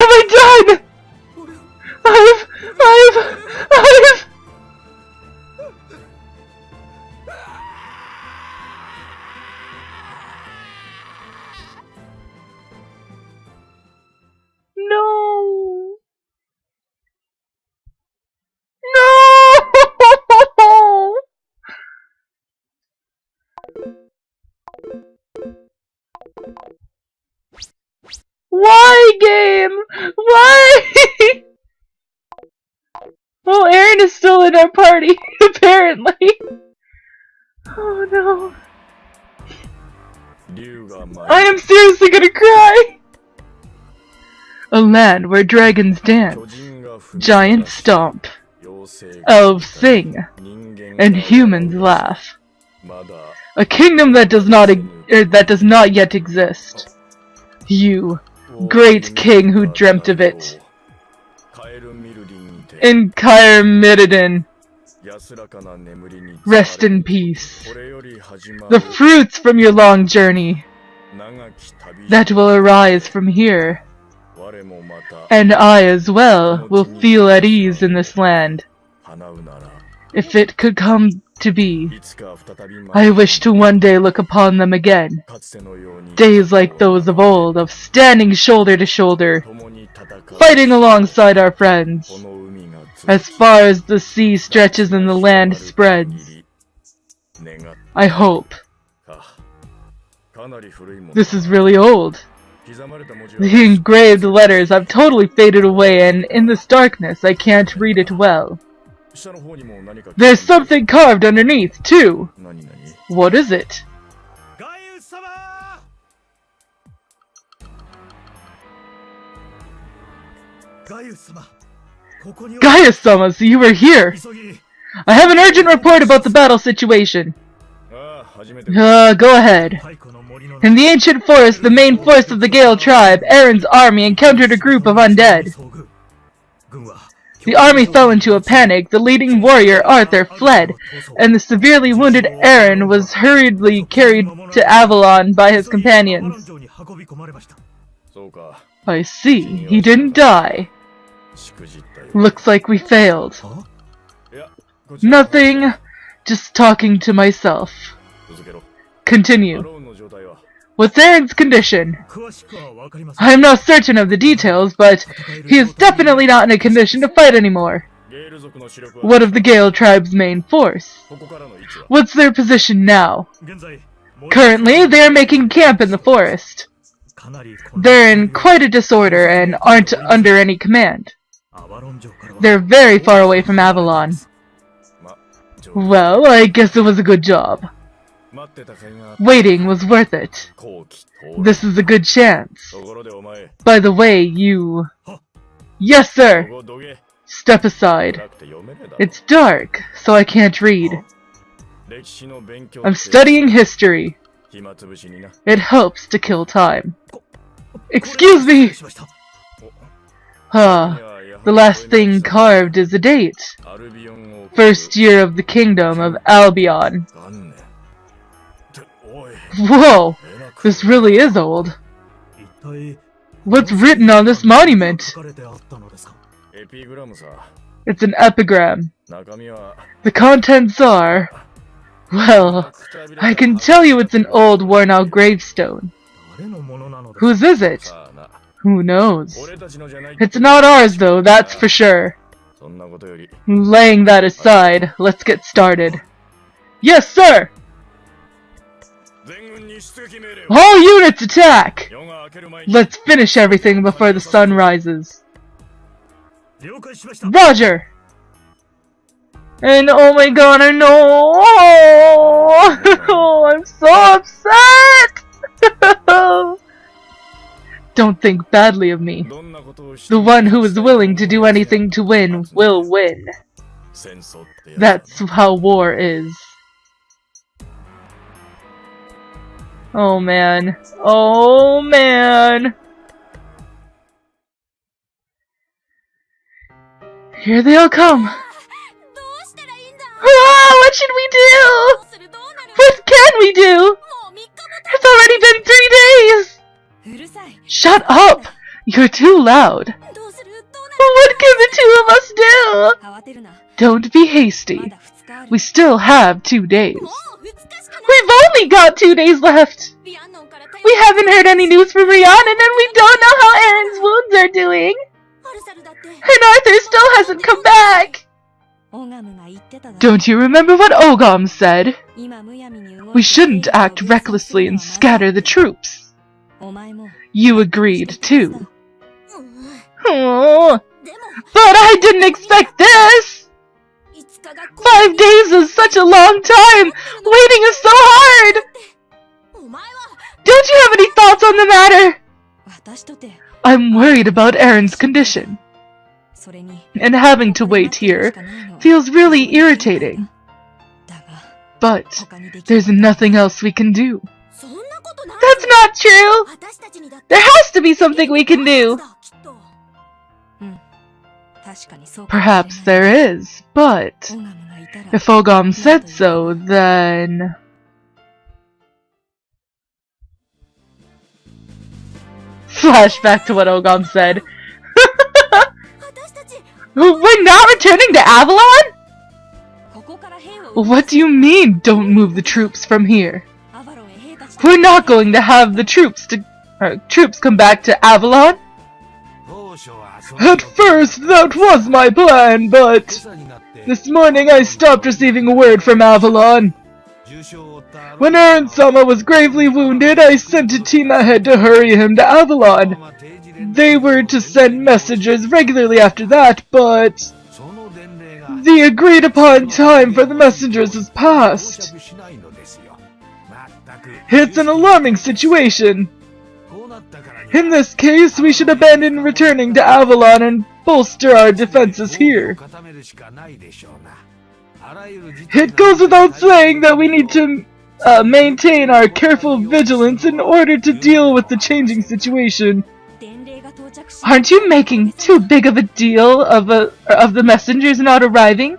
have I done? I've... No! No! Why, game? Why? Oh, Aaron is still in our party, apparently. Oh no. I am seriously gonna cry! A land where dragons dance, giants stomp, elves sing, and humans laugh. A kingdom that does not yet exist. You, great king who dreamt of it. In Kair rest in peace. The fruits from your long journey that will arise from here. And I as well will feel at ease in this land. If it could come to be, I wish to one day look upon them again. Days like those of old, of standing shoulder to shoulder, fighting alongside our friends, as far as the sea stretches and the land spreads. I hope. This is really old. The engraved letters have totally faded away, and in this darkness I can't read it well. There's something carved underneath, too. What is it? Gaius-sama, so you were here! I have an urgent report about the battle situation. Go ahead. In the ancient forest, the main force of the Gale tribe, Aaron's army encountered a group of undead. The army fell into a panic, the leading warrior, Arthur, fled, and the severely wounded Aaron was hurriedly carried to Avalon by his companions. I see, he didn't die. Looks like we failed. Nothing, just talking to myself. Continue. What's Aaron's condition? I am not certain of the details, but he is definitely not in a condition to fight anymore. What of the Gale tribe's main force? What's their position now? Currently, they are making camp in the forest. They're in quite a disorder and aren't under any command. They're very far away from Avalon. Well, I guess it was a good job. Waiting was worth it. This is a good chance. By the way, you... Yes, sir! Step aside. It's dark, so I can't read. I'm studying history. It helps to kill time. Excuse me! The last thing carved is a date. First year of the kingdom of Albion. Whoa! This really is old. What's written on this monument? It's an epigram. The contents are... Well, I can tell you it's an old, worn-out gravestone. Whose is it? Who knows? It's not ours, though, that's for sure. Laying that aside, let's get started. Yes, sir! All units attack! Let's finish everything before the sun rises. Roger! And oh my god, I know! Oh, I'm so upset! Don't think badly of me. The one who is willing to do anything to win will win. That's how war is. Oh man. Oh man. Here they all come. Ah, what should we do? What can we do? It's already been 3 days. Shut up! You're too loud. What can the two of us do? Don't be hasty. We still have 2 days. We've only got 2 days left. We haven't heard any news from Rhiannon, and we don't know how Aaron's wounds are doing. And Arthur still hasn't come back. Don't you remember what Ogam said? We shouldn't act recklessly and scatter the troops. You agreed, too. Oh, but I didn't expect this! 5 days is such a long time! Waiting is so hard! Don't you have any thoughts on the matter? I'm worried about Aaron's condition. And having to wait here feels really irritating. But there's nothing else we can do. That's not true! There has to be something we can do! Perhaps there is, but if Ogam said so, then... Flashback to what Ogam said. We're not returning to Avalon? What do you mean, don't move the troops from here? We're not going to have the troops come back to Avalon? At first, that was my plan, but this morning I stopped receiving word from Avalon. When Aaron-sama was gravely wounded, I sent a team ahead to hurry him to Avalon. They were to send messengers regularly after that, but the agreed-upon time for the messengers has passed. It's an alarming situation. In this case, we should abandon returning to Avalon and bolster our defenses here. It goes without saying that we need to maintain our careful vigilance in order to deal with the changing situation. Aren't you making too big of a deal of the messengers not arriving?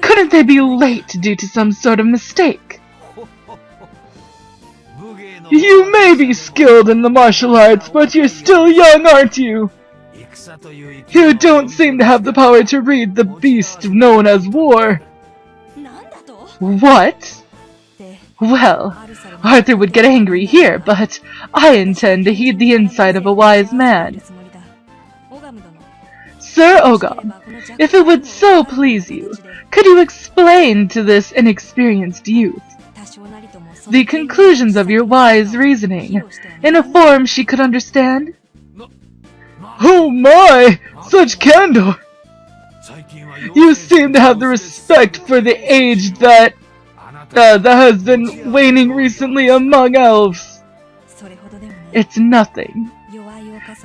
Couldn't they be late due to some sort of mistake? You may be skilled in the martial arts, but you're still young, aren't you? You don't seem to have the power to read the beast known as war. What? Well, Arthur would get angry here, but I intend to heed the insight of a wise man. Sir Ogam, if it would so please you, could you explain to this inexperienced youth the conclusions of your wise reasoning in a form she could understand? Oh my! Such candor! You seem to have the respect for the age that has been waning recently among elves. It's nothing.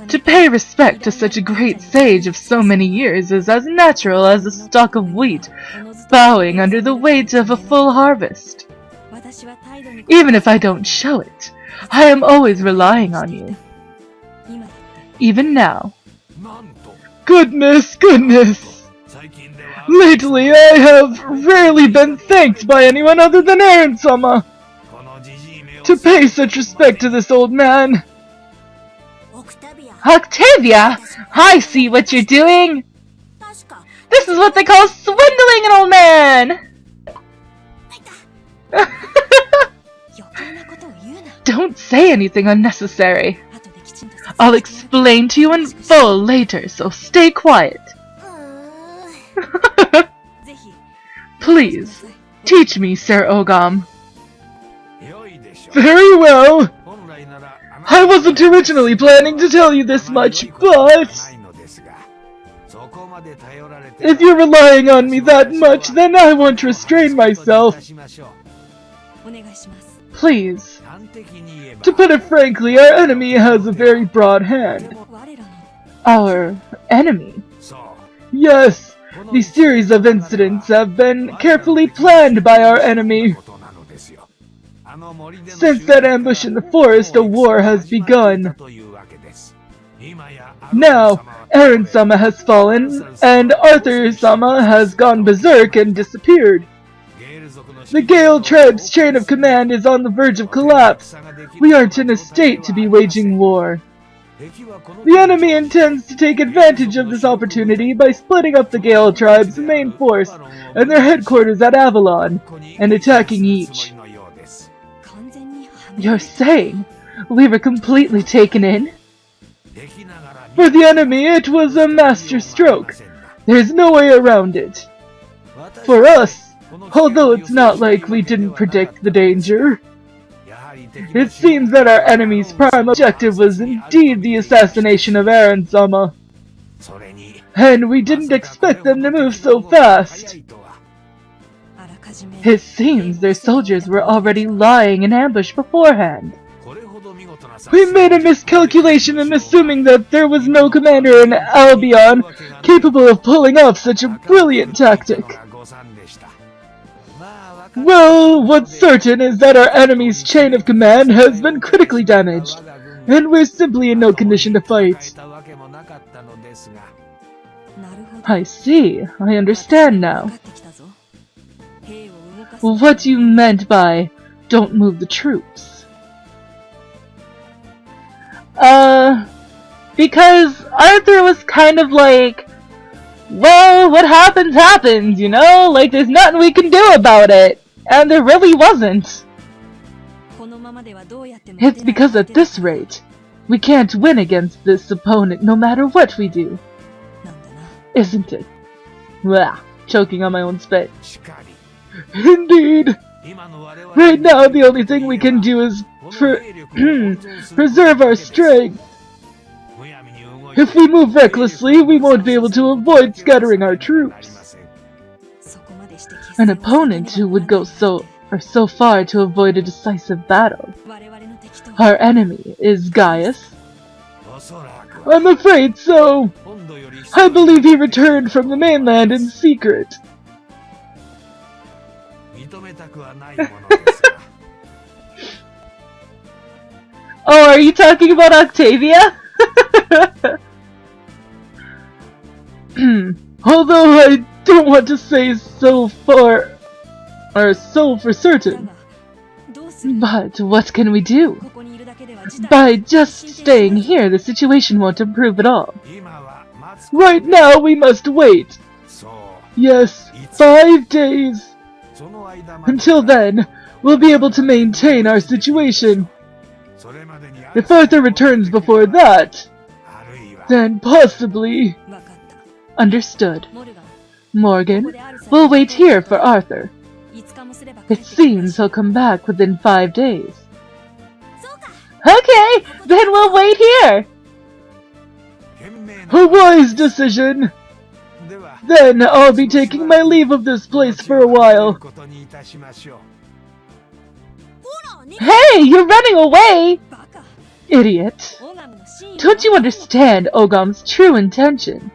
To pay respect to such a great sage of so many years is as natural as a stalk of wheat bowing under the weight of a full harvest. Even if I don't show it, I am always relying on you. Even now. Goodness, goodness! Lately I have rarely been thanked by anyone other than Aaron-sama. To pay such respect to this old man. Octavia! I see what you're doing! This is what they call swindling an old man! Don't say anything unnecessary. I'll explain to you in full later, so stay quiet. Please, teach me, Sir Ogam. Very well. I wasn't originally planning to tell you this much, but if you're relying on me that much, then I won't restrain myself. Please. To put it frankly, our enemy has a very broad hand. Our enemy? Yes, the series of incidents have been carefully planned by our enemy. Since that ambush in the forest, a war has begun. Now, Aaron-sama has fallen, and Arthur-sama has gone berserk and disappeared. The Gale tribe's chain of command is on the verge of collapse. We aren't in a state to be waging war. The enemy intends to take advantage of this opportunity by splitting up the Gale tribe's main force and their headquarters at Avalon, and attacking each. You're saying we were completely taken in? For the enemy, it was a master stroke. There's no way around it. For us, although it's not like we didn't predict the danger, it seems that our enemy's prime objective was indeed the assassination of Aaron-sama. And we didn't expect them to move so fast. It seems their soldiers were already lying in ambush beforehand. We made a miscalculation in assuming that there was no commander in Albion capable of pulling off such a brilliant tactic. Well, what's certain is that our enemy's chain of command has been critically damaged, and we're simply in no condition to fight. I see. I understand now. What you meant by, don't move the troops. Because Arthur was kind of like, well, what happens, happens, you know? Like, there's nothing we can do about it. And there really wasn't. It's because at this rate, we can't win against this opponent no matter what we do. Isn't it? Blah, choking on my own spit. Indeed. Right now, the only thing we can do is preserve our strength. If we move recklessly, we won't be able to avoid scattering our troops. An opponent who would go so far to avoid a decisive battle. Our enemy is Gaius. I'm afraid so. I believe he returned from the mainland in secret. Oh, are you talking about Octavia? Although I don't want to say so for certain. But what can we do? By just staying here, the situation won't improve at all. Right now, we must wait. Yes, 5 days. Until then, we'll be able to maintain our situation. If Arthur returns before that, then possibly... Understood. Morgan, we'll wait here for Arthur. It seems he'll come back within 5 days. Okay, then we'll wait here. A wise decision. Then I'll be taking my leave of this place for a while. Hey, you're running away! Idiot. Don't you understand Ogam's true intention?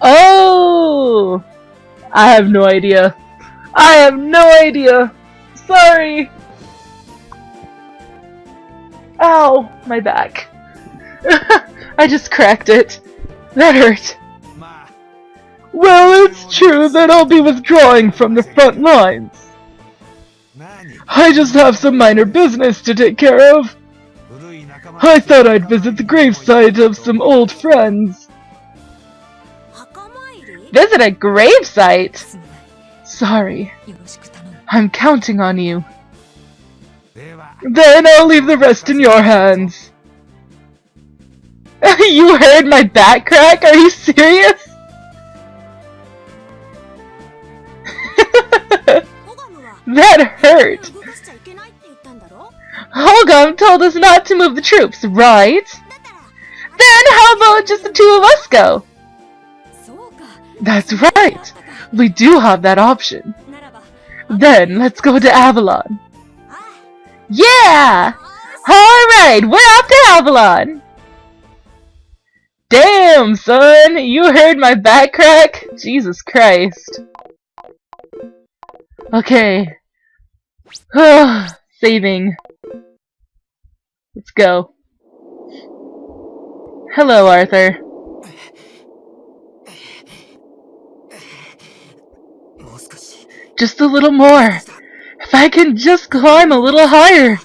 Oh! I have no idea. I have no idea. Sorry. Ow, my back. I just cracked it. That hurt. Well, it's true that I'll be withdrawing from the front lines. I just have some minor business to take care of. I thought I'd visit the gravesite of some old friends. Visit a gravesite? Sorry. I'm counting on you. Then I'll leave the rest in your hands. You heard my back crack? Are you serious? That hurt. Ogam told us not to move the troops, right? Then how about just the two of us go? That's right. We do have that option. Then let's go to Avalon. Yeah! Alright, we're off to Avalon! Damn, son! You heard my back crack? Jesus Christ. Okay. Saving. Let's go. Hello, Arthur. Just a little more. If I can just climb a little higher.